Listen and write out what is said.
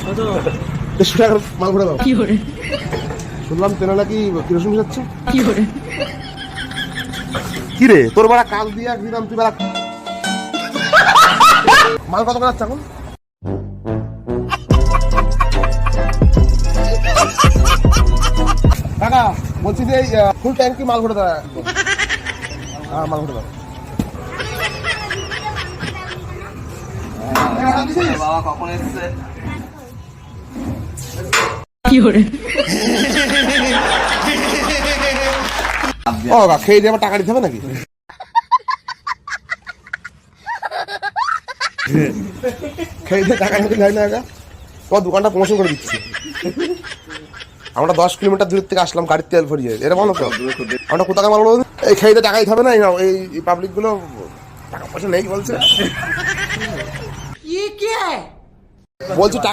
দেড়শো টাকার মাল ভরে দাও। শুনলাম তেনা নাকি কিরোসিন যাচ্ছে। কি রে তোর বেড়া কাজ দিয়ে দিলাম, তুই বেড়া মাল কত করে যাচ্ছে এখন? কাকা বলছি যে ফুল ট্যাঙ্কি মাল ভরে দাও। হ্যাঁ মাল ভরে দাও। বাবা কখন এসছে? ও কাকা খেয়ে দিয়ে আবার টাকা দিতে হবে নাকি? খেয়ে দিয়ে টাকা নিতে যায় না কাকা, তোমার দোকানটা প্রমোশন করে দিচ্ছি। আমরা 10 কিলোমিটার দূর থেকে আসলাম গাড়ির তেল ভরিয়ে, এটা বলো তো আমরা কোথাকার মাল বলবো? এই খেয়ে দিয়ে টাকা দিতে হবে না, এই পাবলিক গুলো টাকা পয়সা নেই বলছে, বলছি টাকা